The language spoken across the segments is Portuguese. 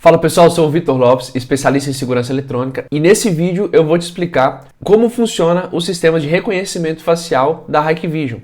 Fala pessoal, eu sou o Vitor Lopes, especialista em segurança eletrônica, e nesse vídeo eu vou te explicar como funciona o sistema de reconhecimento facial da Hikvision.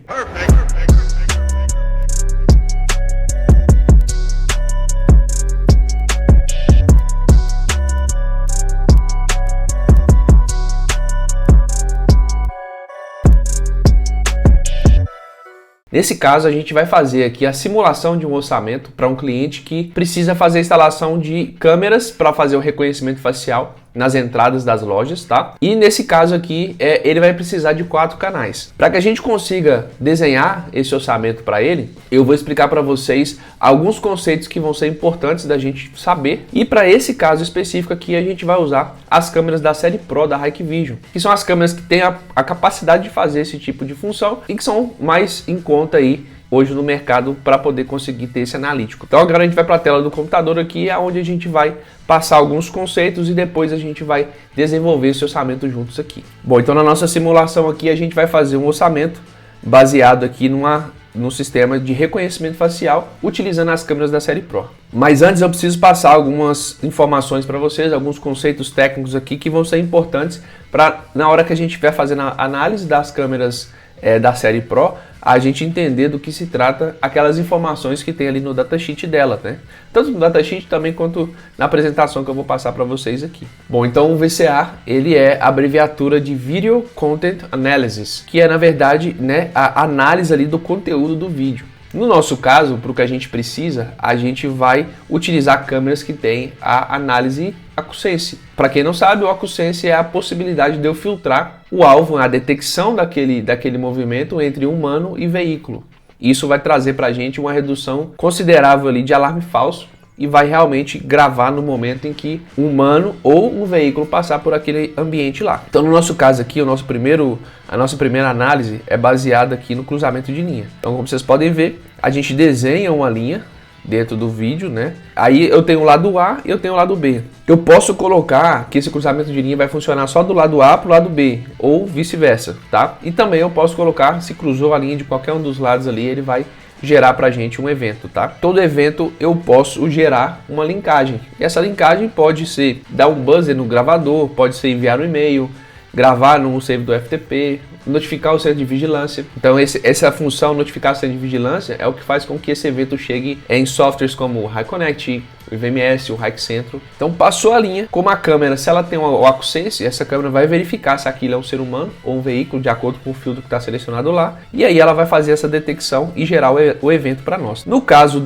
Nesse caso, a gente vai fazer aqui a simulação de um orçamento para um cliente que precisa fazer a instalação de câmeras para fazer o reconhecimento facial nas entradas das lojas, tá? E nesse caso aqui, ele vai precisar de 4 canais. Para que a gente consiga desenhar esse orçamento para ele, eu vou explicar para vocês alguns conceitos que vão ser importantes da gente saber. E para esse caso específico aqui, a gente vai usar as câmeras da série Pro da Hikvision, que são as câmeras que têm a capacidade de fazer esse tipo de função e que são mais em conta aí hoje no mercado para poder conseguir ter esse analítico. Então agora a gente vai para a tela do computador aqui, onde a gente vai passar alguns conceitos e depois a gente vai desenvolver esse orçamento juntos aqui. Bom, então na nossa simulação aqui a gente vai fazer um orçamento baseado aqui no sistema de reconhecimento facial utilizando as câmeras da série Pro. Mas antes eu preciso passar algumas informações para vocês, alguns conceitos técnicos aqui que vão ser importantes para na hora que a gente estiver fazendo a análise das câmeras da série Pro, a gente entender do que se trata aquelas informações que tem ali no datasheet dela, né? Tanto no datasheet também quanto na apresentação que eu vou passar para vocês aqui. Bom, então o VCA, ele é a abreviatura de Video Content Analysis, que é na verdade, né, a análise ali do conteúdo do vídeo. No nosso caso, para o que a gente precisa, a gente vai utilizar câmeras que têm a análise AcuSense. Para quem não sabe, o AcuSense é a possibilidade de eu filtrar o alvo, a detecção daquele movimento entre humano e veículo. Isso vai trazer para a gente uma redução considerável ali de alarme falso e vai realmente gravar no momento em que um humano ou um veículo passar por aquele ambiente lá. Então no nosso caso aqui, a nossa primeira análise é baseada aqui no cruzamento de linha. Então como vocês podem ver, a gente desenha uma linha dentro do vídeo, né? Aí eu tenho o lado A e eu tenho o lado B. Eu posso colocar que esse cruzamento de linha vai funcionar só do lado A para o lado B, ou vice-versa, tá? E também eu posso colocar, se cruzou a linha de qualquer um dos lados ali, ele vai gerar pra gente um evento, tá? Todo evento eu posso gerar uma linkagem. E essa linkagem pode ser dar um buzzer no gravador, pode ser enviar um e-mail, gravar no save do FTP, notificar o centro de vigilância. Então essa função notificar o centro de vigilância é o que faz com que esse evento chegue em softwares como o HiConnect, o IVMS, o HikCentro. Então passou a linha, como a câmera, se ela tem o AcuSense, essa câmera vai verificar se aquilo é um ser humano ou um veículo de acordo com o filtro que está selecionado lá, e aí ela vai fazer essa detecção e gerar o evento para nós. No caso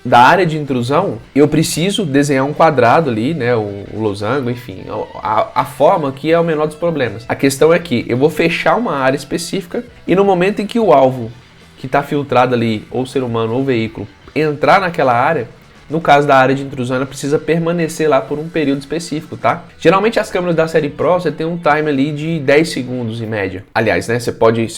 da área de intrusão, eu preciso desenhar um quadrado ali, né, o losango, enfim, a forma aqui é o menor dos problemas. A questão é que eu vou fechar uma área específica e no momento em que o alvo que está filtrado ali, ou ser humano ou veículo, entrar naquela área, no caso da área de intrusão, ela precisa permanecer lá por um período específico, tá? Geralmente as câmeras da série Pro, você tem um time ali de 10 segundos em média. Aliás, né, você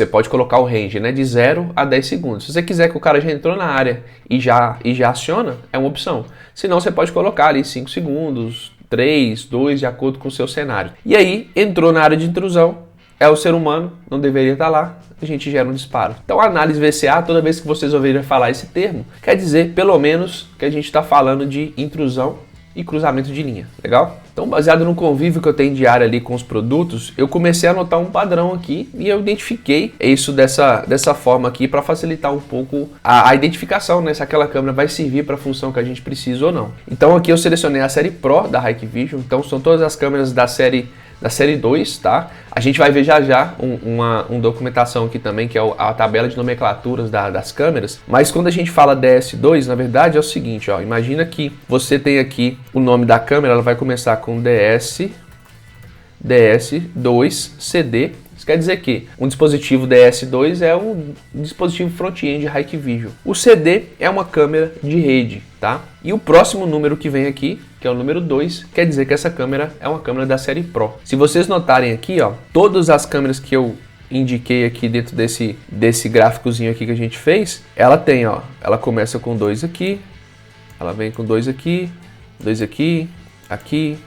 pode colocar o range, né, de 0 a 10 segundos. Se você quiser que o cara já entrou na área e já aciona, é uma opção. Se não, você pode colocar ali 5 segundos, 3, 2, de acordo com o seu cenário. E aí, entrou na área de intrusão, é o ser humano, não deveria estar lá, a gente gera um disparo. Então a análise VCA, toda vez que vocês ouvirem falar esse termo, quer dizer pelo menos que a gente está falando de intrusão e cruzamento de linha, legal? Então baseado no convívio que eu tenho diário ali com os produtos, eu comecei a notar um padrão aqui e eu identifiquei isso dessa forma aqui para facilitar um pouco a identificação, né, se aquela câmera vai servir para a função que a gente precisa ou não. Então aqui eu selecionei a série Pro da Hikvision, então são todas as câmeras da série 2, tá? A gente vai ver já uma documentação aqui também, que é a tabela de nomenclaturas das câmeras. Mas quando a gente fala DS2, na verdade é o seguinte, ó, imagina que você tem aqui o nome da câmera, ela vai começar com DS2CD. Isso quer dizer que um dispositivo DS2 é um dispositivo front-end Hikvision. O CD é uma câmera de rede, tá? E o próximo número que vem aqui, que é o número 2, quer dizer que essa câmera é uma câmera da série Pro. Se vocês notarem aqui, ó, todas as câmeras que eu indiquei aqui dentro desse gráficozinho aqui que a gente fez, ela tem, ó, ela começa com 2 aqui, ela vem com 2 aqui, 2 aqui, aqui,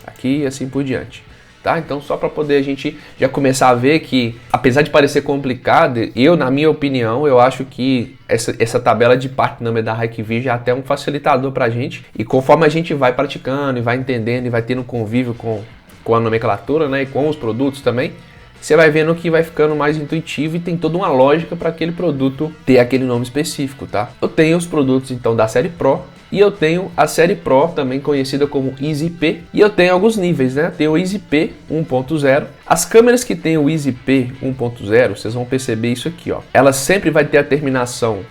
aqui e assim por diante. tá? Então só para poder a gente já começar a ver que, apesar de parecer complicado, na minha opinião, eu acho que essa tabela de part number da Hikvision é até um facilitador para a gente, e conforme a gente vai praticando e vai entendendo e vai tendo convívio com a nomenclatura, né, e com os produtos também, você vai vendo que vai ficando mais intuitivo e tem toda uma lógica para aquele produto ter aquele nome específico, tá? Eu tenho os produtos então da série Pro e eu tenho a série Pro, também conhecida como EasyP, e eu tenho alguns níveis, né? Tem o EasyP 1.0. As câmeras que tem o EasyP 1.0, vocês vão perceber isso aqui, ó. Ela sempre vai ter a terminação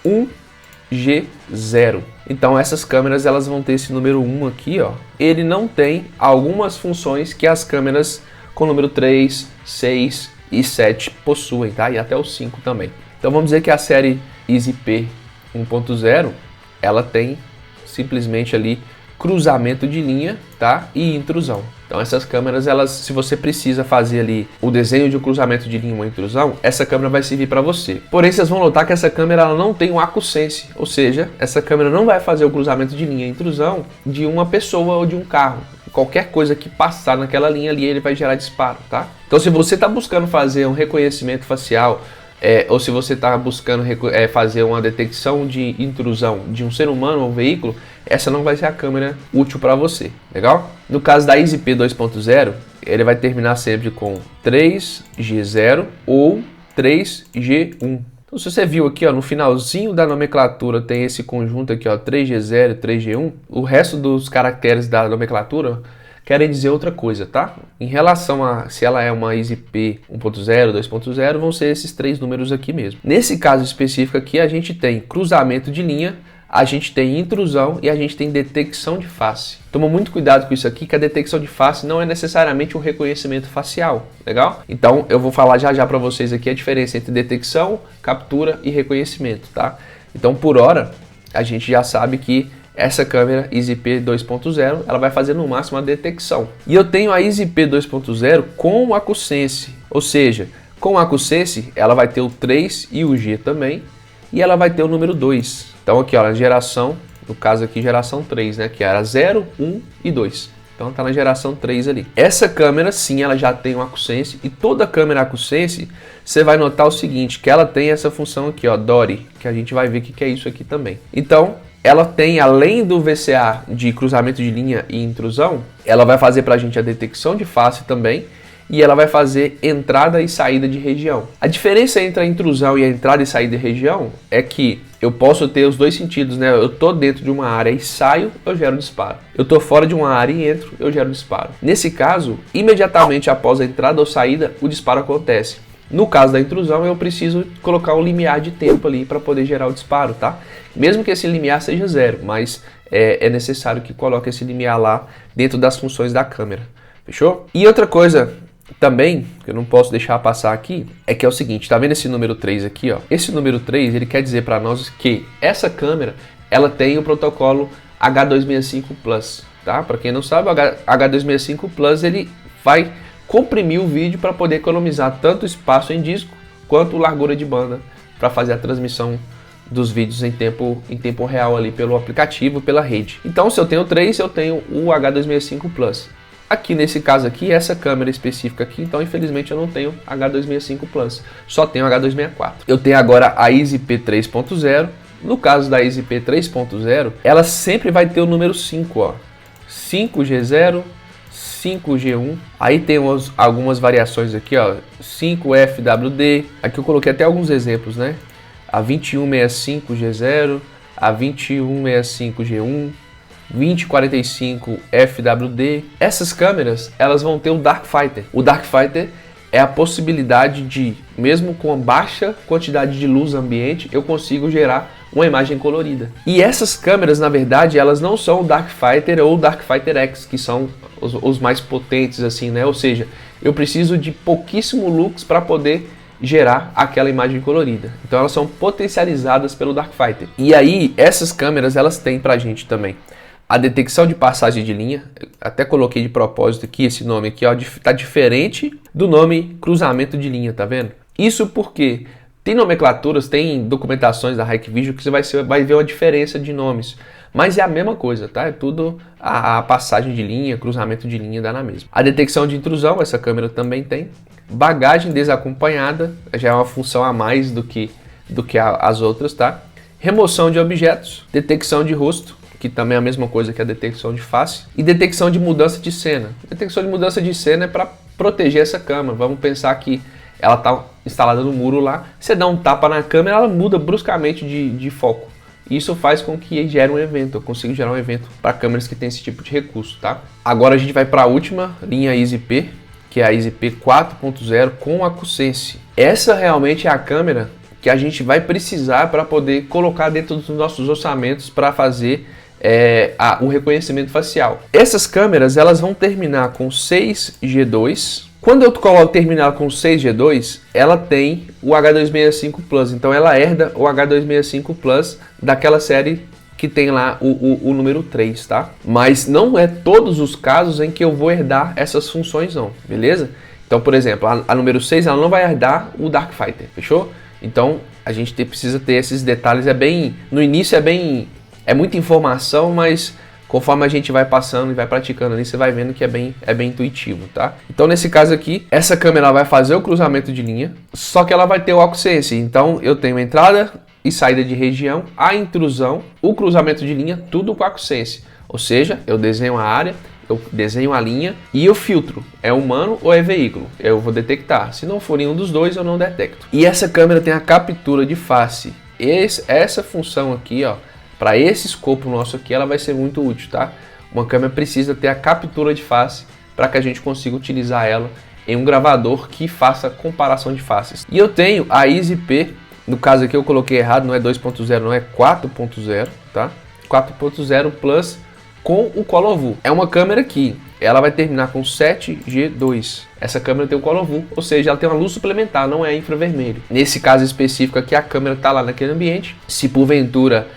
1G0. Então essas câmeras elas vão ter esse número 1 aqui, ó. Ele não tem algumas funções que as câmeras com o número 3, 6 e 7 possuem, tá? E até o 5 também. Então vamos dizer que a série EasyP 1.0, ela tem simplesmente ali cruzamento de linha, tá? E intrusão. Então essas câmeras, elas, se você precisa fazer ali o desenho de um cruzamento de linha ou intrusão, essa câmera vai servir para você. Porém, vocês vão notar que essa câmera ela não tem um AcuSense, ou seja, essa câmera não vai fazer o cruzamento de linha e intrusão de uma pessoa ou de um carro. Qualquer coisa que passar naquela linha ali, ele vai gerar disparo, tá? Então se você está buscando fazer um reconhecimento facial, ou se você está buscando fazer uma detecção de intrusão de um ser humano ou veículo, essa não vai ser a câmera útil para você, legal? No caso da EasyP 2.0, ele vai terminar sempre com 3G0 ou 3G1. Então se você viu aqui, ó, no finalzinho da nomenclatura tem esse conjunto aqui, ó, 3G0 e 3G1, o resto dos caracteres da nomenclatura querem dizer outra coisa, tá? Em relação a se ela é uma EasyP 1.0, 2.0, vão ser esses três números aqui mesmo. Nesse caso específico aqui, a gente tem cruzamento de linha, a gente tem intrusão e a gente tem detecção de face. Toma muito cuidado com isso aqui, que a detecção de face não é necessariamente um reconhecimento facial, legal? Então eu vou falar já para vocês aqui a diferença entre detecção, captura e reconhecimento, tá? Então por hora, a gente já sabe que essa câmera EasyP 2.0, ela vai fazer no máximo a detecção. E eu tenho a EasyP 2.0 com o AcuSense, ou seja, com o AcuSense ela vai ter o 3 e o G também, e ela vai ter o número 2. Então aqui, ó, na geração, no caso aqui geração 3, né, que era 0, 1 e 2. Então tá na geração 3 ali. Essa câmera sim, ela já tem um AcuSense, e toda câmera AcuSense, você vai notar o seguinte, que ela tem essa função aqui, ó, DORI, que a gente vai ver o que é isso aqui também. Então, ela tem, além do VCA de cruzamento de linha e intrusão, ela vai fazer pra gente a detecção de face também, e ela vai fazer entrada e saída de região. A diferença entre a intrusão e a entrada e saída de região é que eu posso ter os dois sentidos, né? Eu tô dentro de uma área e saio, eu gero disparo. Eu tô fora de uma área e entro, eu gero disparo. Nesse caso, imediatamente após a entrada ou saída, o disparo acontece. No caso da intrusão, eu preciso colocar um limiar de tempo ali para poder gerar o disparo, tá? Mesmo que esse limiar seja 0, mas é necessário que coloque esse limiar lá dentro das funções da câmera. Fechou? E outra coisa também, que eu não posso deixar passar aqui, é que é o seguinte, tá vendo esse número 3 aqui, ó? Esse número 3, ele quer dizer para nós que essa câmera, ela tem o protocolo H265 Plus, tá? Para quem não sabe, o H265 Plus, ele vai comprimir o vídeo para poder economizar tanto espaço em disco, quanto largura de banda, para fazer a transmissão dos vídeos em tempo real ali pelo aplicativo, pela rede. Então, se eu tenho 3, eu tenho o H265 Plus. Aqui nesse caso aqui, essa câmera específica aqui, então infelizmente eu não tenho H265 Plus, só tenho H264. Eu tenho agora a EasyP 3.0, no caso da EasyP 3.0, ela sempre vai ter o número 5, ó, 5G0, 5G1, aí tem algumas variações aqui, ó, 5FWD, aqui eu coloquei até alguns exemplos, né, a 2165G0, a 2165G1, 2045 FWD. Essas câmeras, elas vão ter o Dark Fighter. O Dark Fighter é a possibilidade de, mesmo com a baixa quantidade de luz ambiente, eu consigo gerar uma imagem colorida. E essas câmeras, na verdade, elas não são o Dark Fighter ou o Dark Fighter X, que são os mais potentes, assim, né? Ou seja, eu preciso de pouquíssimo lux para poder gerar aquela imagem colorida. Então elas são potencializadas pelo Dark Fighter. E aí, essas câmeras, elas têm pra gente também a detecção de passagem de linha, até coloquei de propósito aqui esse nome aqui, ó, tá diferente do nome cruzamento de linha, tá vendo? Isso porque tem nomenclaturas, tem documentações da Hikvision que você vai ver uma diferença de nomes, mas é a mesma coisa, tá? É tudo a passagem de linha, cruzamento de linha dá na mesma. A detecção de intrusão, essa câmera também tem. Bagagem desacompanhada, já é uma função a mais do que as outras, tá? Remoção de objetos, detecção de rosto, que também é a mesma coisa que a detecção de face, e detecção de mudança de cena. Detecção de mudança de cena é para proteger essa câmera. Vamos pensar que ela está instalada no muro lá, você dá um tapa na câmera, ela muda bruscamente de foco. Isso faz com que gere um evento. Eu consigo gerar um evento para câmeras que têm esse tipo de recurso, tá? Agora a gente vai para a última linha EasyP, que é a EasyP 4.0 com a QSense. Essa realmente é a câmera que a gente vai precisar para poder colocar dentro dos nossos orçamentos para fazer o reconhecimento facial. Essas câmeras elas vão terminar com 6G2. Quando eu coloco terminar com 6G2, ela tem o H265 Plus, então ela herda o H265 Plus daquela série que tem lá o número 3, tá? Mas não é todos os casos em que eu vou herdar essas funções não, beleza? Então, por exemplo, a número 6 ela não vai herdar o Dark Fighter, fechou? Então, a gente precisa ter esses detalhes, no início é muita informação, mas conforme a gente vai passando e vai praticando ali, você vai vendo que é bem intuitivo, tá? Então, nesse caso aqui, essa câmera vai fazer o cruzamento de linha, só que ela vai ter o QSense. Então, eu tenho entrada e saída de região, a intrusão, o cruzamento de linha, tudo com a QSense. Ou seja, eu desenho a área, eu desenho a linha e eu filtro. É humano ou é veículo? Eu vou detectar. Se não for nenhum dos dois, eu não detecto. E essa câmera tem a captura de face. Essa função aqui, ó, para esse escopo nosso aqui, ela vai ser muito útil, tá? Uma câmera precisa ter a captura de face para que a gente consiga utilizar ela em um gravador que faça comparação de faces. E eu tenho a EasyP, no caso aqui eu coloquei errado, não é 2.0, não é 4.0, tá? 4.0 Plus com o Color View. É uma câmera que ela vai terminar com 7G2. Essa câmera tem o Color View, ou seja, ela tem uma luz suplementar, não é infravermelho. Nesse caso específico aqui, a câmera está lá naquele ambiente. Se porventura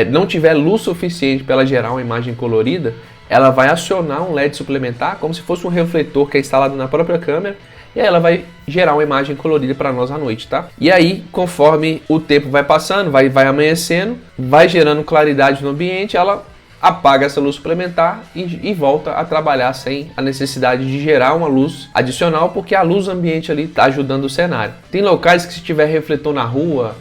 não tiver luz suficiente para ela gerar uma imagem colorida, ela vai acionar um LED suplementar, como se fosse um refletor que é instalado na própria câmera, e aí ela vai gerar uma imagem colorida para nós à noite, tá? E aí, conforme o tempo vai passando, vai amanhecendo, vai gerando claridade no ambiente, ela apaga essa luz suplementar e volta a trabalhar sem a necessidade de gerar uma luz adicional, porque a luz ambiente ali está ajudando o cenário. Tem locais que se tiver refletor na rua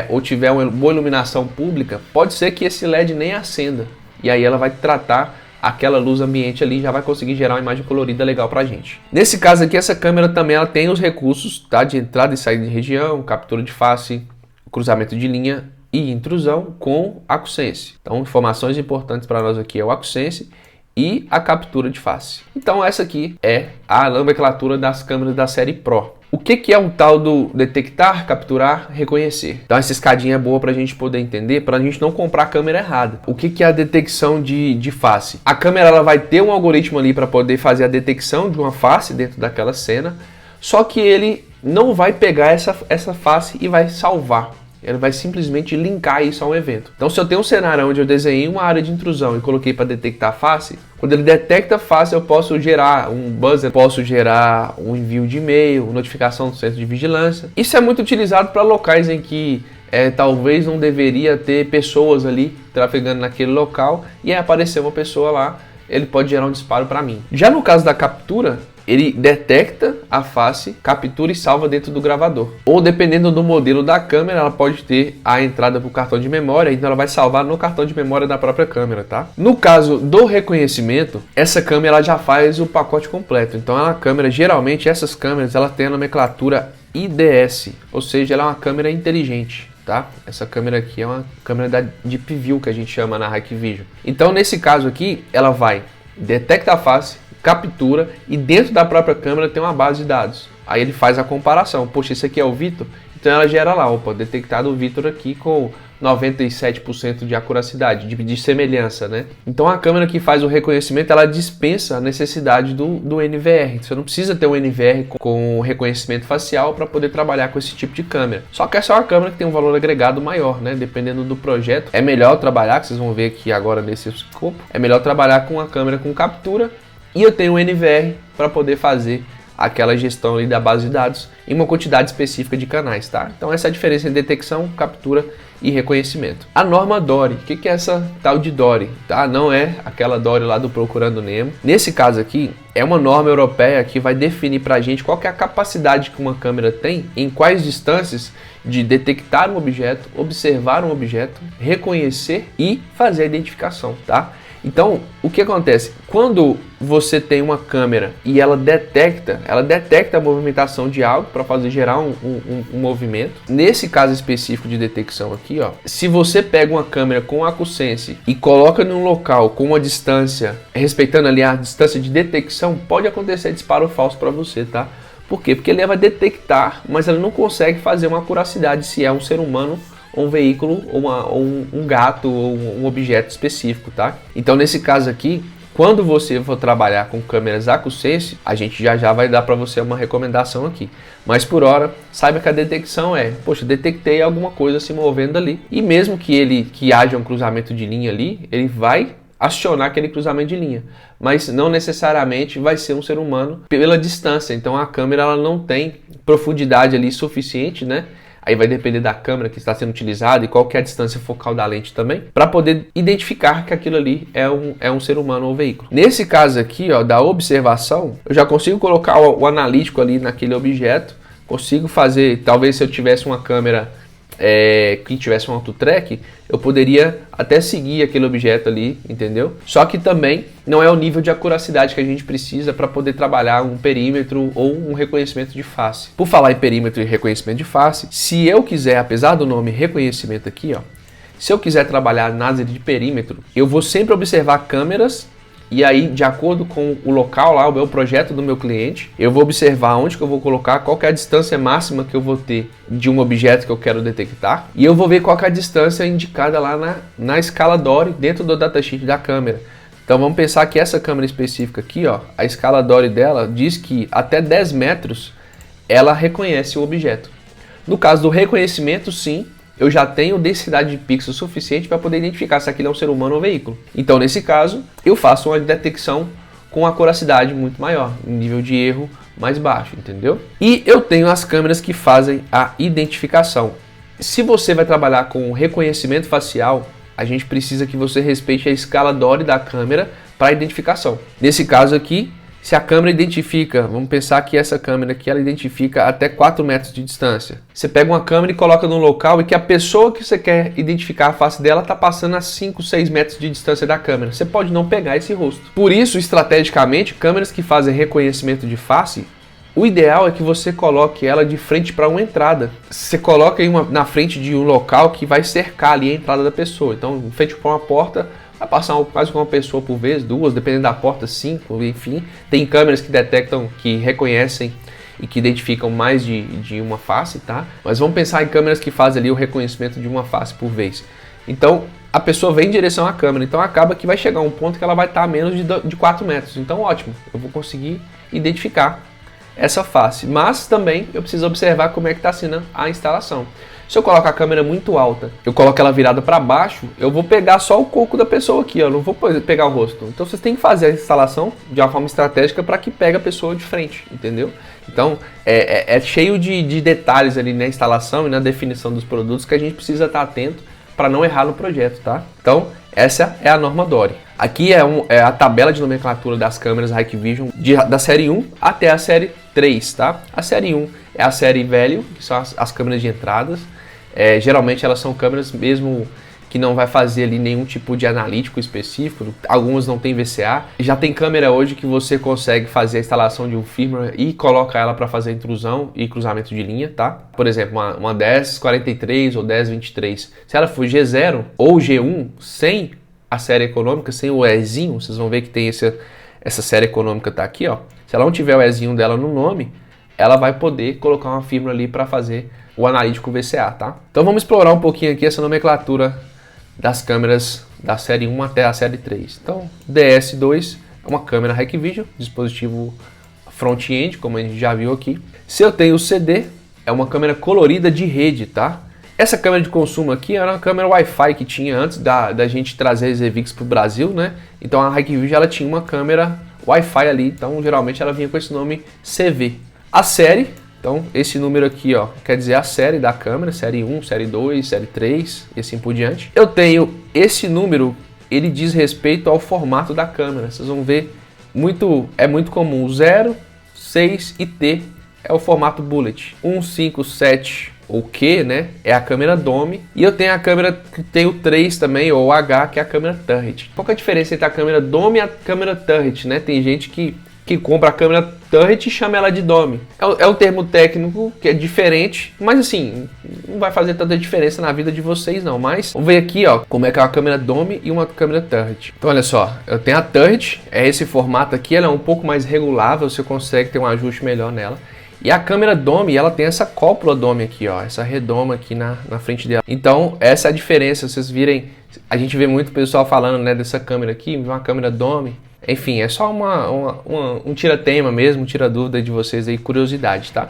ou tiver uma boa iluminação pública, pode ser que esse LED nem acenda. E aí ela vai tratar aquela luz ambiente ali, já vai conseguir gerar uma imagem colorida legal pra gente. Nesse caso aqui, essa câmera também ela tem os recursos, tá, de entrada e saída de região, captura de face, cruzamento de linha e intrusão com a QSense. Então, informações importantes para nós aqui é o QSense e a captura de face. Então, essa aqui é a nomenclatura das câmeras da série Pro. O que é um tal do detectar, capturar, reconhecer? Então essa escadinha é boa para a gente poder entender, para a gente não comprar a câmera errada. O que é a detecção de face? A câmera ela vai ter um algoritmo ali para poder fazer a detecção de uma face dentro daquela cena, só que ele não vai pegar essa face e vai salvar. Ele vai simplesmente linkar isso a um evento. Então, se eu tenho um cenário onde eu desenhei uma área de intrusão e coloquei para detectar a face, quando ele detecta a face, eu posso gerar um buzzer, posso gerar um envio de e-mail, notificação do centro de vigilância. Isso é muito utilizado para locais em que talvez não deveria ter pessoas ali trafegando naquele local e aí aparecer uma pessoa lá, ele pode gerar um disparo para mim. Já no caso da captura, ele detecta a face, captura e salva dentro do gravador. Ou dependendo do modelo da câmera, ela pode ter a entrada para o cartão de memória, então ela vai salvar no cartão de memória da própria câmera, tá? No caso do reconhecimento, essa câmera ela já faz o pacote completo. Então a câmera, geralmente essas câmeras, ela tem a nomenclatura IDS, ou seja, ela é uma câmera inteligente. Tá? Essa câmera aqui é uma câmera da Deep View, que a gente chama na Hikvision. Então nesse caso aqui, ela vai detectar a face, captura e dentro da própria câmera tem uma base de dados. Aí ele faz a comparação. Poxa, esse aqui é o Vitor? Então ela gera lá, opa, detectado o Vitor aqui com 97% de acuracidade, de semelhança, né? Então a câmera que faz o reconhecimento, ela dispensa a necessidade do NVR. Você não precisa ter um NVR com reconhecimento facial para poder trabalhar com esse tipo de câmera. Só que essa é uma câmera que tem um valor agregado maior, né? Dependendo do projeto, é melhor trabalhar, que vocês vão ver aqui agora nesse escopo, é melhor trabalhar com a câmera com captura e eu tenho um NVR para poder fazer aquela gestão ali da base de dados em uma quantidade específica de canais, tá? Então essa é a diferença entre detecção, captura e reconhecimento. A norma DORI, o que é essa tal de DORI? Tá? Não é aquela DORI lá do Procurando Nemo. Nesse caso aqui, é uma norma europeia que vai definir pra gente qual que é a capacidade que uma câmera tem, em quais distâncias de detectar um objeto, observar um objeto, reconhecer e fazer a identificação, tá? Então, o que acontece? Quando você tem uma câmera e ela detecta a movimentação de algo para fazer gerar um movimento. Nesse caso específico de detecção aqui, ó, se você pega uma câmera com AcuSense e coloca num local com uma distância, respeitando ali a distância de detecção, pode acontecer disparo falso para você, tá? Por quê? Porque ele vai detectar, mas ela não consegue fazer uma acuracidade se é um ser humano, um veículo, ou um gato, ou um objeto específico, tá? Então, nesse caso aqui, quando você for trabalhar com câmeras AcuSense, a gente já vai dar para você uma recomendação aqui. Mas por hora, saiba que a detecção poxa, detectei alguma coisa se movendo ali. E mesmo que haja um cruzamento de linha ali, ele vai acionar aquele cruzamento de linha, mas não necessariamente vai ser um ser humano pela distância. Então a câmera ela não tem profundidade ali suficiente, né? Aí vai depender da câmera que está sendo utilizada e qual que é a distância focal da lente também, para poder identificar que aquilo ali é um ser humano ou veículo. Nesse caso aqui, ó, da observação, eu já consigo colocar o analítico ali naquele objeto, consigo fazer, talvez se eu tivesse uma câmera que tivesse um auto-track, eu poderia até seguir aquele objeto ali, entendeu? Só que também não é o nível de acuracidade que a gente precisa para poder trabalhar um perímetro ou um reconhecimento de face. Por falar em perímetro e reconhecimento de face, se eu quiser, apesar do nome reconhecimento aqui, ó, se eu quiser trabalhar análise de perímetro, eu vou sempre observar câmeras. E aí, de acordo com o local lá, o projeto do meu cliente, eu vou observar onde que eu vou colocar, qual que é a distância máxima que eu vou ter de um objeto que eu quero detectar. E eu vou ver qual que é a distância indicada lá na escala DORI dentro do datasheet da câmera. Então vamos pensar que essa câmera específica aqui, ó, a escala DORI dela diz que até 10 metros ela reconhece o objeto. No caso do reconhecimento, sim, eu já tenho densidade de pixels suficiente para poder identificar se aquilo é um ser humano ou veículo. Então, nesse caso, eu faço uma detecção com acuracidade muito maior, um nível de erro mais baixo, entendeu? E eu tenho as câmeras que fazem a identificação. Se você vai trabalhar com reconhecimento facial, a gente precisa que você respeite a escala DORI da câmera para identificação. Nesse caso aqui, se a câmera identifica, vamos pensar que essa câmera aqui, ela identifica até 4 metros de distância. Você pega uma câmera e coloca num local e que a pessoa que você quer identificar a face dela está passando a 5, 6 metros de distância da câmera. Você pode não pegar esse rosto. Por isso, estrategicamente, câmeras que fazem reconhecimento de face, o ideal é que você coloque ela de frente para uma entrada. Você coloca na frente de um local que vai cercar ali a entrada da pessoa. Então, em frente para uma porta, vai passar quase uma pessoa por vez, 2, dependendo da porta, 5, enfim. Tem câmeras que detectam, que reconhecem e que identificam mais de uma face, tá? Mas vamos pensar em câmeras que fazem ali o reconhecimento de uma face por vez. Então, a pessoa vem em direção à câmera, então acaba que vai chegar um ponto que ela vai estar a menos de 4 metros. Então, ótimo, eu vou conseguir identificar essa face. Mas também eu preciso observar como é que está sendo a instalação. Se eu coloco a câmera muito alta, eu coloco ela virada para baixo, eu vou pegar só o coco da pessoa aqui, eu não vou pegar o rosto. Então vocês têm que fazer a instalação de uma forma estratégica para que pegue a pessoa de frente, entendeu? Então é cheio de detalhes ali na instalação e na definição dos produtos que a gente precisa estar atento para não errar no projeto, tá? Então essa é a norma DORI. Aqui é a tabela de nomenclatura das câmeras Hikvision da série 1 até a série 3, tá? A série 1 é a série velho, que são as câmeras de entradas. Geralmente elas são câmeras mesmo que não vai fazer ali nenhum tipo de analítico específico, algumas não tem VCA. Já tem câmera hoje que você consegue fazer a instalação de um firmware e coloca ela para fazer intrusão e cruzamento de linha, tá? Por exemplo, uma 1043 ou 1023. Se ela for G0 ou G1 sem a série econômica, sem o Ezinho, vocês vão ver que tem essa série econômica tá aqui, ó. Se ela não tiver o Ezinho dela no nome, ela vai poder colocar uma firmware ali para fazer o analítico VCA, tá? Então vamos explorar um pouquinho aqui essa nomenclatura das câmeras da série 1 até a série 3. Então, DS2 é uma câmera Hikvision, dispositivo front-end, como a gente já viu aqui. Se eu tenho o CD, é uma câmera colorida de rede, tá? Essa câmera de consumo aqui era uma câmera Wi-Fi que tinha antes da gente trazer a EZVIX para o Brasil, né? Então a Hikvision ela tinha uma câmera Wi-Fi ali, então geralmente ela vinha com esse nome CV. A série, então esse número aqui, ó, quer dizer a série da câmera, série 1, série 2, série 3 e assim por diante. Eu tenho esse número, ele diz respeito ao formato da câmera. Vocês vão ver, é muito comum, 0, 6 e T é o formato bullet. 1, 5, 7 ou Q, né, é a câmera Dome. E eu tenho a câmera que tem o 3 também, ou H, que é a câmera turret. Qual que é a diferença entre a câmera Dome e a câmera turret, né? Tem gente que compra a câmera turret e chama ela de Dome. É um termo técnico que é diferente, mas assim, não vai fazer tanta diferença na vida de vocês não. Mas vamos ver aqui, ó, como é que é uma câmera Dome e uma câmera turret. Então olha só, eu tenho a turret, é esse formato aqui, ela é um pouco mais regulável, você consegue ter um ajuste melhor nela. E a câmera Dome, ela tem essa cópula Dome aqui, ó, essa redoma aqui na frente dela. Então, essa é a diferença, vocês virem, a gente vê muito pessoal falando, né, dessa câmera aqui, uma câmera Dome. Enfim, é só um tira-tema mesmo, um tira-dúvida de vocês aí, curiosidade, tá?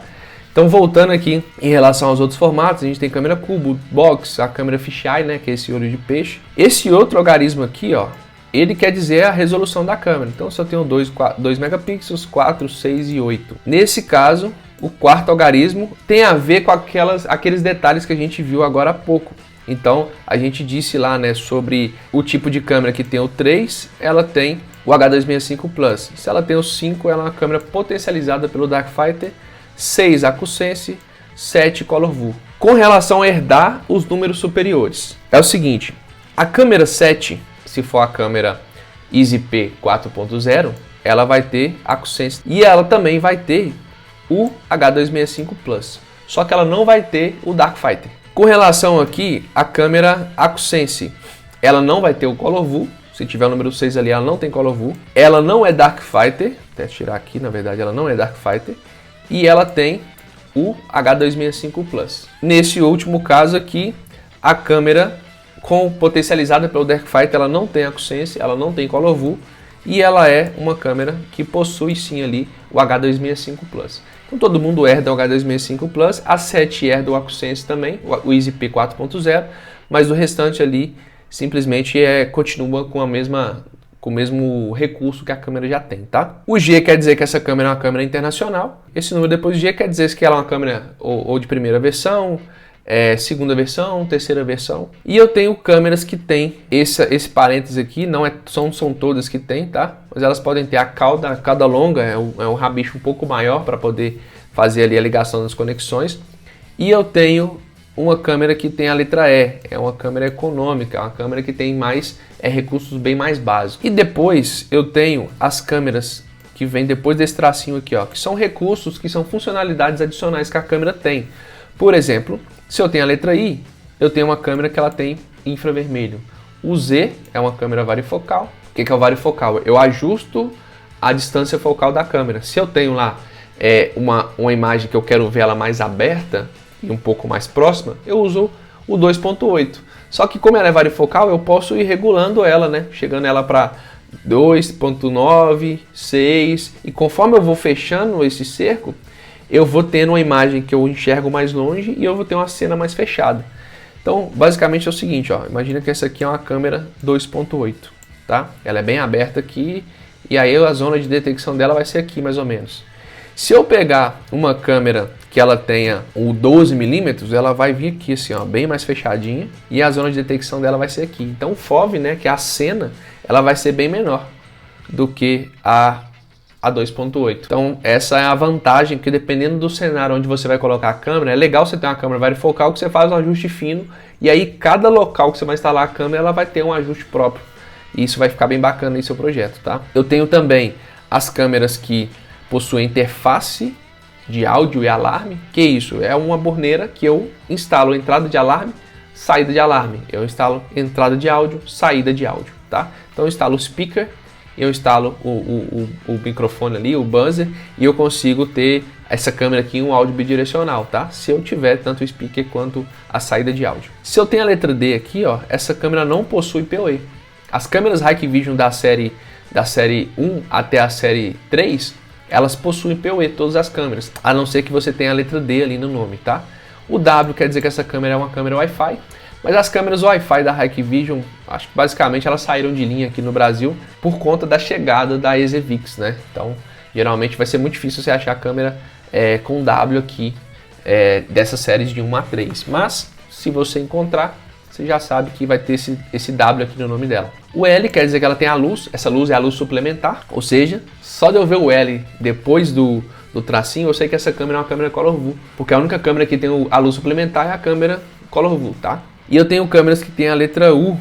Então, voltando aqui em relação aos outros formatos, a gente tem câmera cubo, box, a câmera fisheye, né, que é esse olho de peixe. Esse outro algarismo aqui, ó, ele quer dizer a resolução da câmera. Então, se eu tenho 2 megapixels, 4, 6 e 8. Nesse caso, o quarto algarismo tem a ver com aqueles detalhes que a gente viu agora há pouco. Então, a gente disse lá, né, sobre o tipo de câmera que tem o 3, ela tem o H265 Plus. Se ela tem o 5, ela é uma câmera potencializada pelo Darkfighter, 6 AcuSense, 7 Color View. Com relação a herdar os números superiores, é o seguinte, a câmera 7, se for a câmera EasyP 4.0, ela vai ter AcuSense e ela também vai ter o H265 Plus, só que ela não vai ter o Darkfighter. Com relação aqui, a câmera AcuSense, ela não vai ter o Color View. Se tiver o número 6 ali, ela não tem Color View. Ela não é Darkfighter, até tirar aqui, na verdade ela não é Darkfighter. E ela tem o H265 Plus. Nesse último caso aqui, a câmera potencializada pelo Darkfighter, ela não tem AcuSense, ela não tem Color View. E ela é uma câmera que possui sim ali o H265 Plus. Então todo mundo herda o H265 Plus, a 7 herda o AcuSense também, o EasyP 4.0, mas o restante ali simplesmente continua com o mesmo recurso que a câmera já tem, tá? O G quer dizer que essa câmera é uma câmera internacional. Esse número depois de G quer dizer que ela é uma câmera ou de primeira versão, segunda versão, terceira versão. E eu tenho câmeras que tem esse parênteses aqui, são todas que tem, tá? Mas elas podem ter a cauda longa, é um rabicho um pouco maior para poder fazer ali a ligação das conexões. E eu tenho uma câmera que tem a letra E, é uma câmera econômica, é uma câmera que tem recursos bem mais básicos. E depois eu tenho as câmeras que vêm depois desse tracinho aqui, ó, que são recursos, que são funcionalidades adicionais que a câmera tem. Por exemplo, se eu tenho a letra I, eu tenho uma câmera que ela tem infravermelho. O Z é uma câmera varifocal. O que é o varifocal? Eu ajusto a distância focal da câmera. Se eu tenho lá uma imagem que eu quero ver ela mais aberta e um pouco mais próxima, eu uso o 2.8. Só que como ela é varifocal, eu posso ir regulando ela, né? Chegando ela para 2.9, 6. E conforme eu vou fechando esse cerco, eu vou tendo uma imagem que eu enxergo mais longe e eu vou ter uma cena mais fechada. Então, basicamente é o seguinte, ó, imagina que essa aqui é uma câmera 2.8, tá? Ela é bem aberta aqui e aí a zona de detecção dela vai ser aqui mais ou menos. Se eu pegar uma câmera que ela tenha o 12mm, ela vai vir aqui assim, ó, bem mais fechadinha e a zona de detecção dela vai ser aqui. Então o FOV, né, que é a cena, ela vai ser bem menor do que a 2.8. Então essa é a vantagem, que dependendo do cenário onde você vai colocar a câmera, é legal você ter uma câmera varifocal que você faz um ajuste fino e aí cada local que você vai instalar a câmera, ela vai ter um ajuste próprio. E isso vai ficar bem bacana em seu projeto, tá? Eu tenho também as câmeras que possuem interface de áudio e alarme. Que isso? É uma borneira que eu instalo entrada de alarme, saída de alarme. Eu instalo entrada de áudio, saída de áudio, tá? Então eu instalo o speaker, eu instalo o microfone ali, o buzzer, e eu consigo ter essa câmera aqui um áudio bidirecional, tá? Se eu tiver tanto o speaker quanto a saída de áudio. Se eu tenho a letra D aqui, ó, essa câmera não possui PoE. As câmeras Hikvision da série 1 até a série 3, elas possuem PoE, todas as câmeras, a não ser que você tenha a letra D ali no nome, tá? O W quer dizer que essa câmera é uma câmera Wi-Fi. Mas as câmeras Wi-Fi da Hikvision, acho que basicamente elas saíram de linha aqui no Brasil por conta da chegada da EZVIX, né? Então, geralmente vai ser muito difícil você achar câmera com W aqui, dessas séries de 1 a 3. Mas, se você encontrar, você já sabe que vai ter esse W aqui no nome dela. O L quer dizer que ela tem a luz, essa luz é a luz suplementar, ou seja, só de eu ver o L depois do tracinho, eu sei que essa câmera é uma câmera Color View, porque a única câmera que tem a luz suplementar é a câmera Color View, tá? E eu tenho câmeras que tem a letra U.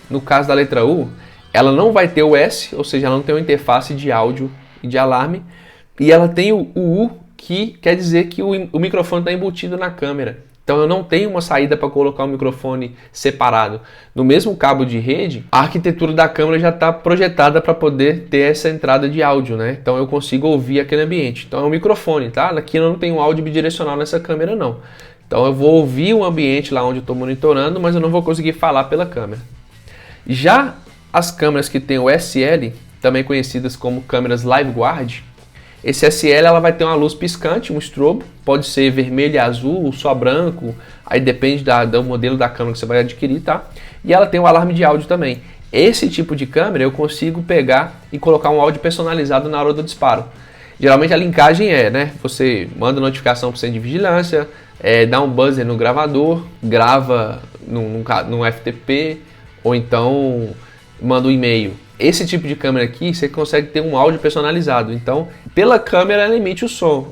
No caso da letra U, ela não vai ter o S, ou seja, ela não tem uma interface de áudio e de alarme, e ela tem o U, que quer dizer que o microfone está embutido na câmera. Então eu não tenho uma saída para colocar o microfone separado. No mesmo cabo de rede, a arquitetura da câmera já está projetada para poder ter essa entrada de áudio, né? Então eu consigo ouvir aquele ambiente. Então é um microfone, tá? Aqui eu não tenho áudio bidirecional nessa câmera não. Então eu vou ouvir o ambiente lá onde eu estou monitorando, mas eu não vou conseguir falar pela câmera. Já as câmeras que tem o SL, também conhecidas como câmeras LiveGuard, esse SL ela vai ter uma luz piscante, um strobo, pode ser vermelho e azul, só branco, aí depende do modelo da câmera que você vai adquirir, tá? E ela tem um alarme de áudio também. Esse tipo de câmera eu consigo pegar e colocar um áudio personalizado na hora do disparo. Geralmente a linkagem né? Você manda notificação para o centro de vigilância, dá um buzzer no gravador, grava num FTP, ou então manda um e-mail. Esse tipo de câmera aqui, você consegue ter um áudio personalizado. Então, pela câmera, ela emite o som.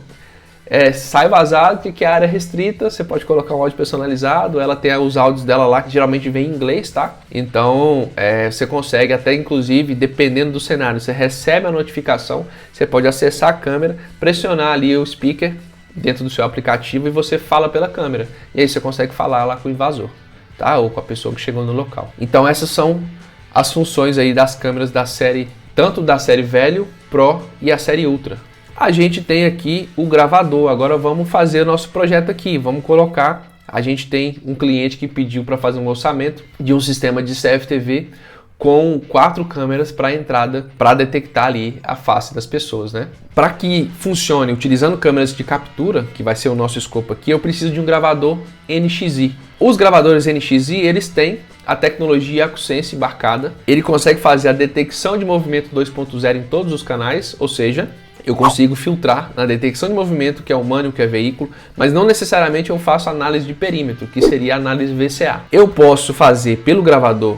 Sai vazado, que é área restrita, você pode colocar um áudio personalizado. Ela tem os áudios dela lá, que geralmente vem em inglês, tá? Então, você consegue até, inclusive, dependendo do cenário, você recebe a notificação, você pode acessar a câmera, pressionar ali o speaker dentro do seu aplicativo e você fala pela câmera. E aí você consegue falar lá com o invasor, tá? Ou com a pessoa que chegou no local. Então, essas são as funções aí das câmeras da série, tanto da série Velho, Pro e a série Ultra. A gente tem aqui o gravador. Agora vamos fazer o nosso projeto aqui. Vamos colocar, a gente tem um cliente que pediu para fazer um orçamento de um sistema de CFTV com 4 câmeras para entrada, para detectar ali a face das pessoas, né? Para que funcione utilizando câmeras de captura, que vai ser o nosso escopo aqui, eu preciso de um gravador NXi. Os gravadores NXi, eles têm a tecnologia AcuSense embarcada. Ele consegue fazer a detecção de movimento 2.0 em todos os canais, ou seja, eu consigo filtrar na detecção de movimento, que é humano, que é veículo, mas não necessariamente eu faço análise de perímetro, que seria a análise VCA. Eu posso fazer pelo gravador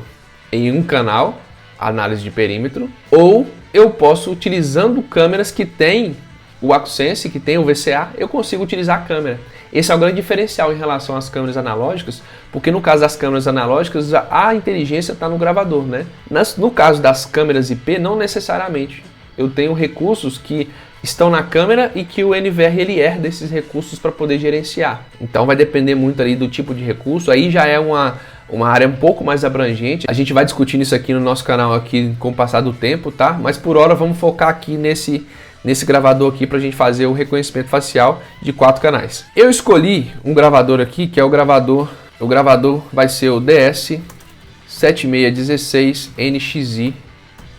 em um canal, análise de perímetro, ou eu posso, utilizando câmeras que têm o AcuSense, que tem o VCA, eu consigo utilizar a câmera. Esse é o grande diferencial em relação às câmeras analógicas, porque no caso das câmeras analógicas, a inteligência está no gravador, né? No caso das câmeras IP, não necessariamente. Eu tenho recursos que estão na câmera e que o NVR ele herda desses recursos para poder gerenciar. Então vai depender muito ali do tipo de recurso, aí já é uma área um pouco mais abrangente. A gente vai discutindo isso aqui no nosso canal aqui com o passar do tempo, tá? Mas por hora vamos focar aqui nesse gravador aqui para a gente fazer o reconhecimento facial de 4 canais. Eu escolhi um gravador aqui que é o gravador vai ser o DS7616 NXi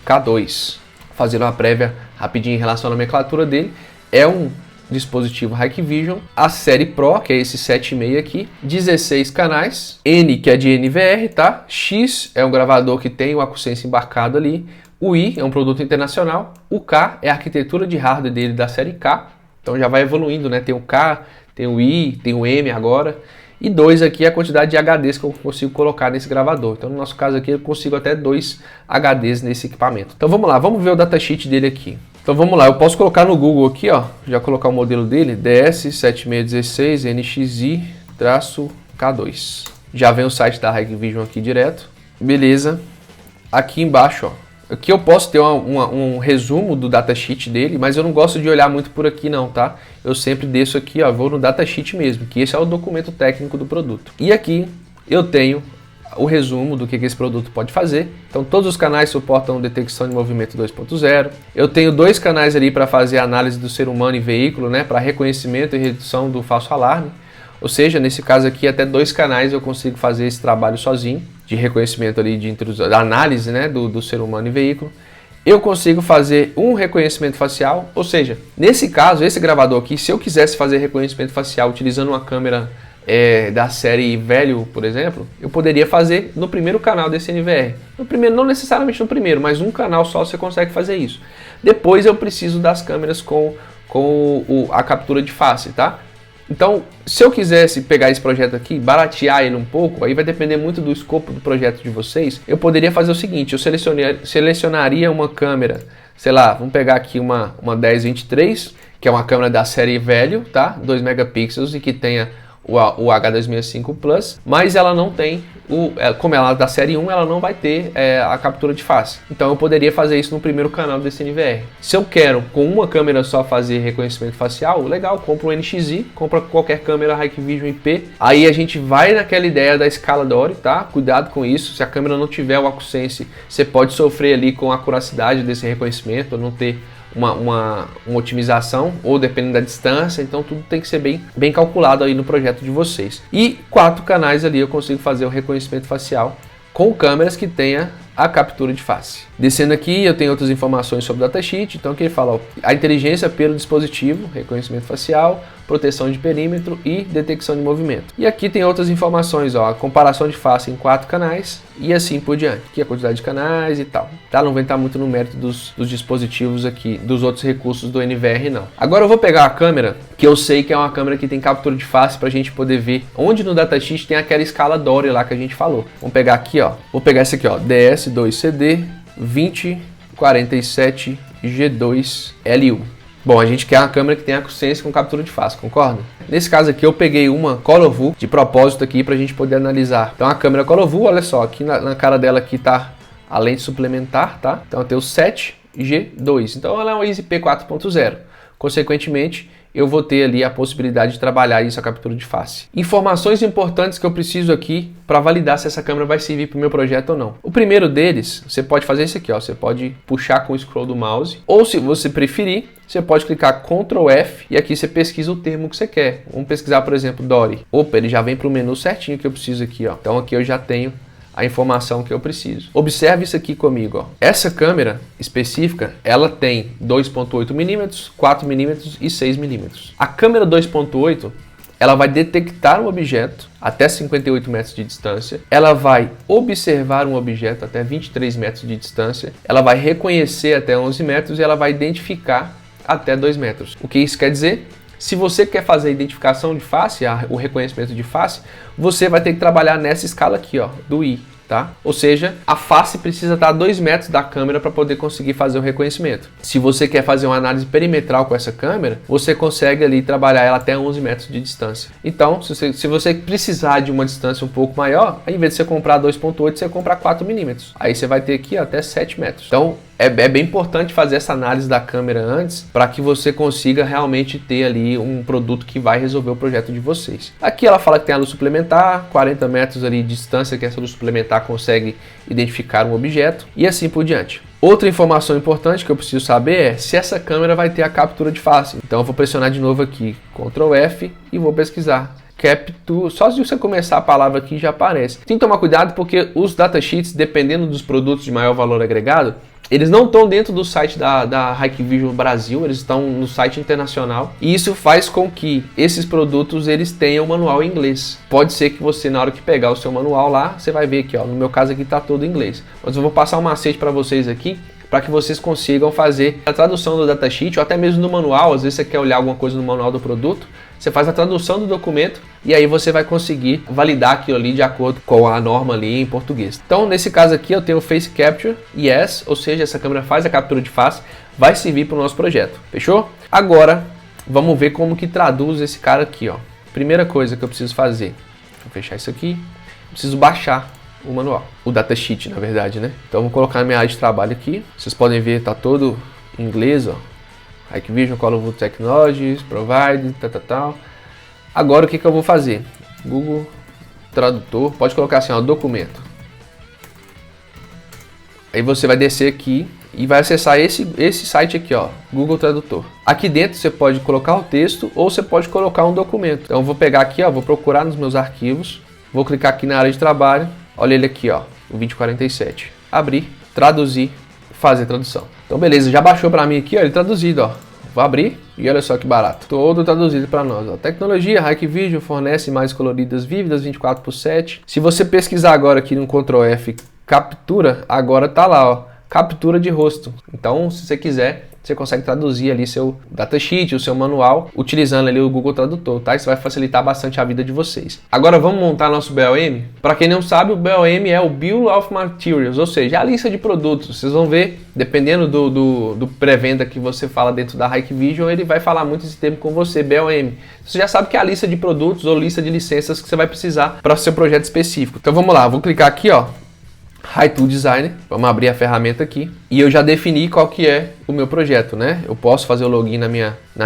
K2. Fazendo uma prévia rapidinho em relação à nomenclatura dele, é um dispositivo Hikvision, a série Pro, que é esse 7.6 aqui, 16 canais, N que é de NVR, tá? X é um gravador que tem o AcuSense embarcado ali, o I é um produto internacional, o K é a arquitetura de hardware dele da série K, então já vai evoluindo, né? Tem o K, tem o I, tem o M agora, e 2 aqui é a quantidade de HDs que eu consigo colocar nesse gravador. Então no nosso caso aqui eu consigo até 2 HDs nesse equipamento. Então vamos lá, vamos ver o datasheet dele aqui. Então vamos lá, eu posso colocar no Google aqui, ó, já colocar o modelo dele, DS7616 NXi-K2. Já vem o site da Hikvision aqui direto. Beleza. Aqui embaixo, ó. Aqui eu posso ter um resumo do datasheet dele, mas eu não gosto de olhar muito por aqui não, tá? Eu sempre desço aqui, ó, vou no datasheet mesmo, que esse é o documento técnico do produto. E aqui eu tenho o resumo do que esse produto pode fazer. Então todos os canais suportam detecção de movimento 2.0. Eu tenho 2 canais ali para fazer análise do ser humano e veículo, né, para reconhecimento e redução do falso alarme. Ou seja, nesse caso aqui, até 2 canais eu consigo fazer esse trabalho sozinho, de reconhecimento ali, de intrusão, da análise, né, do ser humano e veículo. Eu consigo fazer um reconhecimento facial, ou seja, nesse caso, esse gravador aqui, se eu quisesse fazer reconhecimento facial utilizando uma câmera da série velho, por exemplo, eu poderia fazer no primeiro canal desse NVR. No primeiro, não necessariamente no primeiro, mas um canal só você consegue fazer isso. Depois eu preciso das câmeras com a captura de face, tá? Então, se eu quisesse pegar esse projeto aqui, baratear ele um pouco, aí vai depender muito do escopo do projeto de vocês, eu poderia fazer o seguinte, eu selecionaria uma câmera, sei lá, vamos pegar aqui uma 1023, que é uma câmera da série velho, tá? 2 megapixels e que tenha o H265 Plus, mas ela não tem, como ela é da série 1, ela não vai ter a captura de face. Então eu poderia fazer isso no primeiro canal desse NVR. Se eu quero com uma câmera só fazer reconhecimento facial, legal, compra um NXI, compra qualquer câmera Hikvision IP. Aí a gente vai naquela ideia da escala Dory, tá? Cuidado com isso, se a câmera não tiver o AcuSense, você pode sofrer ali com a acuracidade desse reconhecimento, ou não ter uma otimização, ou dependendo da distância, então tudo tem que ser bem calculado aí no projeto de vocês. E 4 canais ali eu consigo fazer o reconhecimento facial com câmeras que tenha a captura de face. Descendo aqui eu tenho outras informações sobre o datasheet, então aqui ele fala ó, a inteligência pelo dispositivo, reconhecimento facial, proteção de perímetro e detecção de movimento. E aqui tem outras informações, ó, a comparação de face em 4 canais e assim por diante. Aqui a quantidade de canais e tal. Tá? Não vou entrar muito no mérito dos dispositivos aqui, dos outros recursos do NVR não. Agora eu vou pegar a câmera, que eu sei que é uma câmera que tem captura de face pra gente poder ver onde no datasheet tem aquela escala Dory lá que a gente falou. Vamos pegar aqui, ó. Vou pegar esse aqui, ó, DS2CD 2047 G2LU. Bom, a gente quer uma câmera que tenha AcuSense com captura de face, concorda? Nesse caso aqui eu peguei uma ColorView de propósito aqui pra gente poder analisar. Então a câmera ColorView, olha só, aqui na cara dela aqui tá a lente suplementar, tá? Então eu tenho 7G2, então ela é uma EasyP 4.0. Consequentemente, eu vou ter ali a possibilidade de trabalhar isso, a captura de face. Informações importantes que eu preciso aqui para validar se essa câmera vai servir para o meu projeto ou não. O primeiro deles, você pode fazer isso aqui, ó, você pode puxar com o scroll do mouse, ou se você preferir, você pode clicar Ctrl F e aqui você pesquisa o termo que você quer. Vamos pesquisar, por exemplo, Dory. Opa, ele já vem para o menu certinho que eu preciso aqui, ó. Então aqui eu já tenho a informação que eu preciso. Observe isso aqui comigo, ó. Essa câmera específica, ela tem 2.8 mm, 4 mm e 6 mm. A câmera 2.8, ela vai detectar um objeto até 58 metros de distância, ela vai observar um objeto até 23 metros de distância, ela vai reconhecer até 11 metros e ela vai identificar até 2 metros. O que isso quer dizer? Se você quer fazer a identificação de face, o reconhecimento de face, você vai ter que trabalhar nessa escala aqui, ó, do I, tá? Ou seja, a face precisa estar a 2 metros da câmera para poder conseguir fazer o reconhecimento. Se você quer fazer uma análise perimetral com essa câmera, você consegue ali trabalhar ela até 11 metros de distância. Então, se você precisar de uma distância um pouco maior, ao invés de você comprar 2.8, você compra 4 milímetros. Aí você vai ter aqui até 7 metros. Então, é bem importante fazer essa análise da câmera antes para que você consiga realmente ter ali um produto que vai resolver o projeto de vocês. Aqui ela fala que tem a luz suplementar, 40 metros ali de distância que essa luz suplementar consegue identificar um objeto e assim por diante. Outra informação importante que eu preciso saber é se essa câmera vai ter a captura de face. Então eu vou pressionar de novo aqui, Ctrl F e vou pesquisar. Capture, só se você começar a palavra aqui já aparece. Tem que tomar cuidado porque os datasheets, dependendo dos produtos de maior valor agregado, eles não estão dentro do site da Hikvision Brasil, eles estão no site internacional. E isso faz com que esses produtos eles tenham um manual em inglês. Pode ser que você, na hora que pegar o seu manual lá, você vai ver aqui, ó, no meu caso aqui está todo em inglês. Mas eu vou passar um macete para vocês aqui, para que vocês consigam fazer a tradução do datasheet, ou até mesmo do manual. Às vezes você quer olhar alguma coisa no manual do produto, você faz a tradução do documento e aí você vai conseguir validar aquilo ali de acordo com a norma ali em português. Então, nesse caso aqui, eu tenho o Face Capture Yes, ou seja, essa câmera faz a captura de face, vai servir para o nosso projeto. Fechou? Agora, vamos ver como que traduz esse cara aqui, ó. Primeira coisa que eu preciso fazer, vou fechar isso aqui, preciso baixar o manual, o datasheet, na verdade, né? Então, vou colocar na minha área de trabalho aqui. Vocês podem ver, tá todo em inglês, ó. Hikvision, ColorView Technologies, Provide, tal. Agora o que eu vou fazer? Google Tradutor, pode colocar assim, ó, documento. Aí você vai descer aqui e vai acessar esse site aqui, ó, Google Tradutor. Aqui dentro você pode colocar o texto ou você pode colocar um documento. Então eu vou pegar aqui, ó, vou procurar nos meus arquivos, vou clicar aqui na área de trabalho, olha ele aqui, ó, o 2047. Abrir, traduzir, fazer tradução. Então beleza, já baixou para mim aqui, ó, ele traduzido, ó. Vou abrir e olha só que barato. Todo traduzido para nós. Ó. Tecnologia Hikvision fornece imagens coloridas vívidas 24/7. Se você pesquisar agora aqui no Ctrl F captura, agora tá lá, ó, captura de rosto. Então, se você quiser, você consegue traduzir ali seu datasheet, o seu manual, utilizando ali o Google Tradutor, tá? Isso vai facilitar bastante a vida de vocês. Agora vamos montar nosso BOM? Para quem não sabe, o BOM é o Bill of Materials, ou seja, a lista de produtos. Vocês vão ver, dependendo do pré-venda que você fala dentro da Hikvision, ele vai falar muito esse termo com você, BOM. Você já sabe que é a lista de produtos ou lista de licenças que você vai precisar para o seu projeto específico. Então vamos lá, vou clicar aqui, ó. HiTool Designer, vamos abrir a ferramenta aqui e eu já defini qual que é o meu projeto, né? Eu posso fazer o login na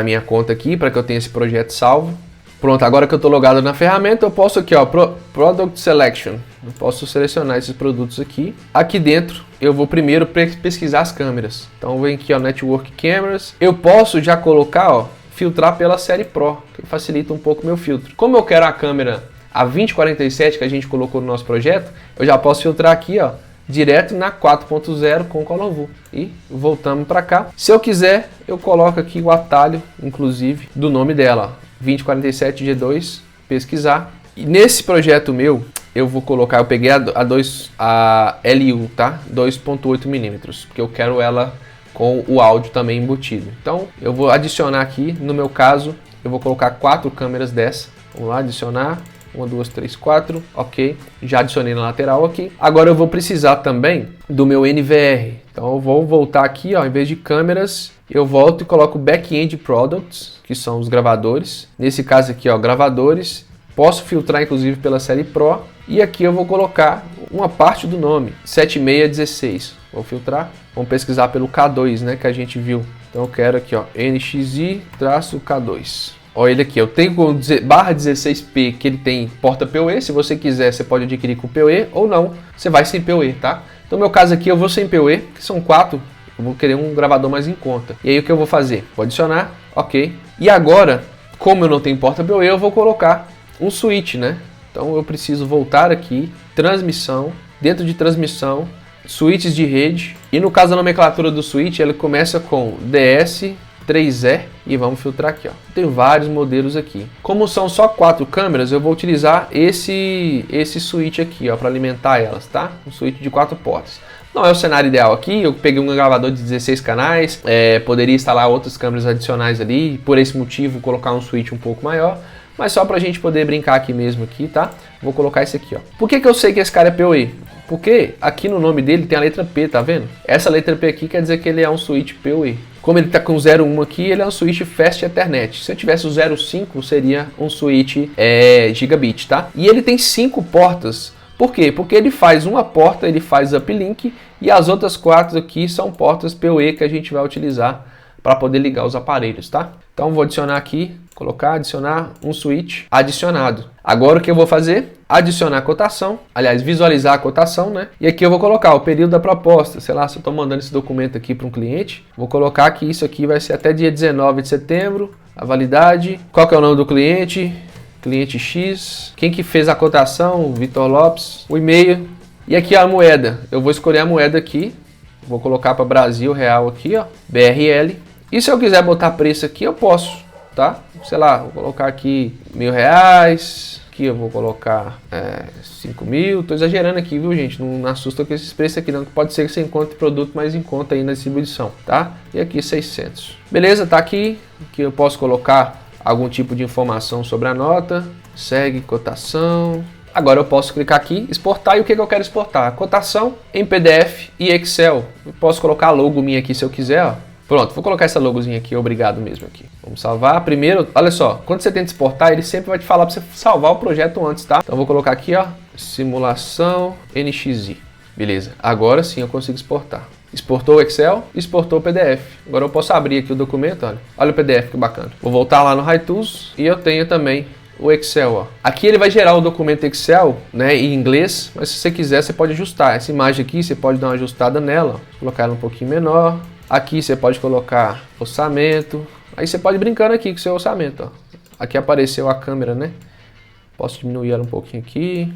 minha conta aqui para que eu tenha esse projeto salvo. Pronto, agora que eu estou logado na ferramenta, eu posso aqui, ó, Product Selection, eu posso selecionar esses produtos aqui. Aqui dentro eu vou primeiro pesquisar as câmeras, então vem aqui, ó, Network Cameras. Eu posso já colocar, ó, filtrar pela série Pro, que facilita um pouco o meu filtro. Como eu quero a câmera a 2047 que a gente colocou no nosso projeto, eu já posso filtrar aqui, ó, direto na 4.0 com o Color View. E voltamos para cá. Se eu quiser, eu coloco aqui o atalho, inclusive, do nome dela, ó, 2047G2, pesquisar. E nesse projeto meu, eu vou colocar, eu peguei a LU, tá? 2.8 mm, porque eu quero ela com o áudio também embutido. Então, eu vou adicionar aqui, no meu caso, eu vou colocar 4 câmeras dessa. Vamos lá, adicionar. 1, 2, 3, 4, ok, já adicionei na lateral aqui. Agora eu vou precisar também do meu NVR, então eu vou voltar aqui, ó, em vez de câmeras, eu volto e coloco Back-End Products, que são os gravadores. Nesse caso aqui, ó, gravadores, posso filtrar inclusive pela série Pro, e aqui eu vou colocar uma parte do nome, 7616, vou filtrar, vamos pesquisar pelo K2, né, que a gente viu. Então eu quero aqui, ó, NXI-K2. Olha ele aqui, eu tenho com /16P que ele tem porta PoE, se você quiser você pode adquirir com PoE ou não, você vai sem PoE, tá? Então no meu caso aqui eu vou sem PoE, que são 4, eu vou querer um gravador mais em conta. E aí o que eu vou fazer? Vou adicionar, ok. E agora, como eu não tenho porta PoE, eu vou colocar um switch, né? Então eu preciso voltar aqui, transmissão, dentro de transmissão, switches de rede. E no caso da nomenclatura do switch, ele começa com DS3E e vamos filtrar aqui, ó. Tem vários modelos aqui. Como são só 4 câmeras, eu vou utilizar esse switch aqui, ó, para alimentar elas, tá? Um switch de 4 portas. Não é o cenário ideal aqui, eu peguei um gravador de 16 canais, poderia instalar outras câmeras adicionais ali, por esse motivo colocar um switch um pouco maior, mas só pra gente poder brincar aqui mesmo aqui, tá? Vou colocar esse aqui, ó. Por que eu sei que esse cara é PoE? Porque aqui no nome dele tem a letra P, tá vendo? Essa letra P aqui quer dizer que ele é um switch PoE. Como ele está com 0.1 aqui, ele é um switch Fast Ethernet. Se eu tivesse o 0.5, seria um switch Gigabit, tá? E ele tem 5 portas. Por quê? Porque ele faz uma porta, ele faz uplink, e as outras 4 aqui são portas PoE que a gente vai utilizar para poder ligar os aparelhos, tá? Então vou adicionar aqui, colocar, adicionar um switch adicionado. Agora o que eu vou fazer? Adicionar a cotação, aliás, visualizar a cotação, né? E aqui eu vou colocar o período da proposta, sei lá, se eu estou mandando esse documento aqui para um cliente, vou colocar que isso aqui vai ser até dia 19 de setembro, a validade, qual que é o nome do cliente, cliente X, quem que fez a cotação, Vitor Lopes, o e-mail, e aqui a moeda, eu vou escolher a moeda aqui, vou colocar para Brasil Real aqui, ó, BRL, e se eu quiser botar preço aqui, eu posso, tá? Sei lá, vou colocar aqui R$1.000, aqui eu vou colocar 5 mil, tô exagerando aqui, viu gente, não assusta com esses preços aqui não, que pode ser que você encontre produto mais em conta aí na distribuição, tá? E aqui 600. Beleza, tá aqui eu posso colocar algum tipo de informação sobre a nota, segue cotação. Agora eu posso clicar aqui, exportar, e o que eu quero exportar? A cotação em PDF e Excel. Eu posso colocar a logo minha aqui se eu quiser, ó. Pronto, vou colocar essa logozinha aqui, obrigado mesmo aqui. Vamos salvar. Primeiro, olha só, quando você tenta exportar, ele sempre vai te falar para você salvar o projeto antes, tá? Então vou colocar aqui, ó, simulação NXI. Beleza, agora sim eu consigo exportar. Exportou o Excel, exportou o PDF. Agora eu posso abrir aqui o documento, olha. Olha o PDF, que bacana. Vou voltar lá no HiTools e eu tenho também o Excel, ó. Aqui ele vai gerar o documento Excel, né, em inglês, mas se você quiser, você pode ajustar. Essa imagem aqui, você pode dar uma ajustada nela, ó. Colocar ela um pouquinho menor. Aqui você pode colocar orçamento. Aí você pode ir brincando aqui com o seu orçamento, ó. Aqui apareceu a câmera, né? Posso diminuir ela um pouquinho aqui.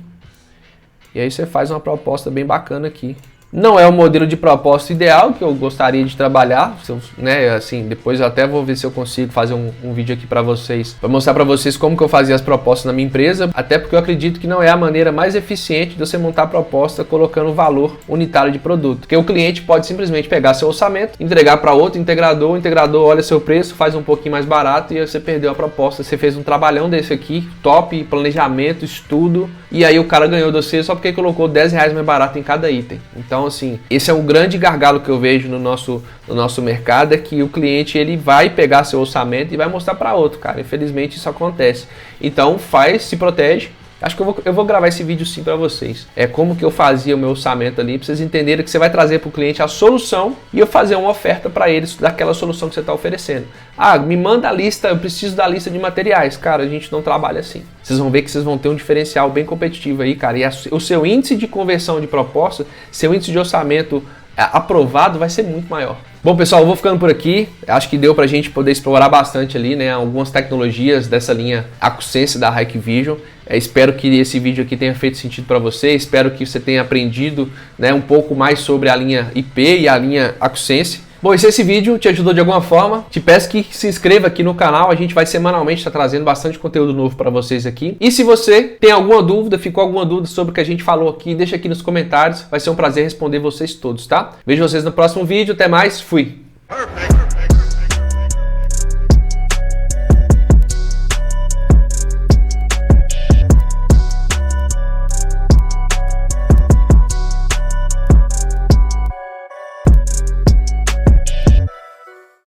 E aí você faz uma proposta bem bacana aqui Não é o modelo de propósito ideal que eu gostaria de trabalhar, né? Assim, depois eu até vou ver se eu consigo fazer um vídeo aqui para vocês, para mostrar para vocês como que eu fazia as propostas na minha empresa, até porque eu acredito que não é a maneira mais eficiente de você montar a proposta colocando valor unitário de produto, porque o cliente pode simplesmente pegar seu orçamento, entregar para outro integrador, o integrador olha seu preço, faz um pouquinho mais barato e você perdeu a proposta. Você fez um trabalhão desse aqui, top, planejamento, estudo, e aí o cara ganhou de você só porque colocou R$10 mais barato em cada item. Então, assim, esse é um grande gargalo que eu vejo no nosso mercado, é que o cliente ele vai pegar seu orçamento e vai mostrar para outro, cara. Infelizmente isso acontece. Então, se protege. Acho que eu vou gravar esse vídeo sim para vocês. É como que eu fazia o meu orçamento ali, para vocês entenderem que você vai trazer para o cliente a solução e eu fazer uma oferta para eles daquela solução que você está oferecendo. Ah, me manda a lista, eu preciso da lista de materiais. Cara, a gente não trabalha assim. Vocês vão ver que vocês vão ter um diferencial bem competitivo aí, cara. E o seu índice de conversão de proposta, seu índice de orçamento aprovado vai ser muito maior. Bom, pessoal, eu vou ficando por aqui. Acho que deu pra gente poder explorar bastante ali, né, algumas tecnologias dessa linha AcuSense da Hikvision. Espero que esse vídeo aqui tenha feito sentido para você. Espero que você tenha aprendido, né, um pouco mais sobre a linha IP e a linha AcuSense. Bom, e se esse vídeo te ajudou de alguma forma, te peço que se inscreva aqui no canal. A gente vai semanalmente estar trazendo bastante conteúdo novo para vocês aqui. E se você tem alguma dúvida, ficou alguma dúvida sobre o que a gente falou aqui, deixa aqui nos comentários. Vai ser um prazer responder vocês todos, tá? Vejo vocês no próximo vídeo. Até mais. Fui! Perfect.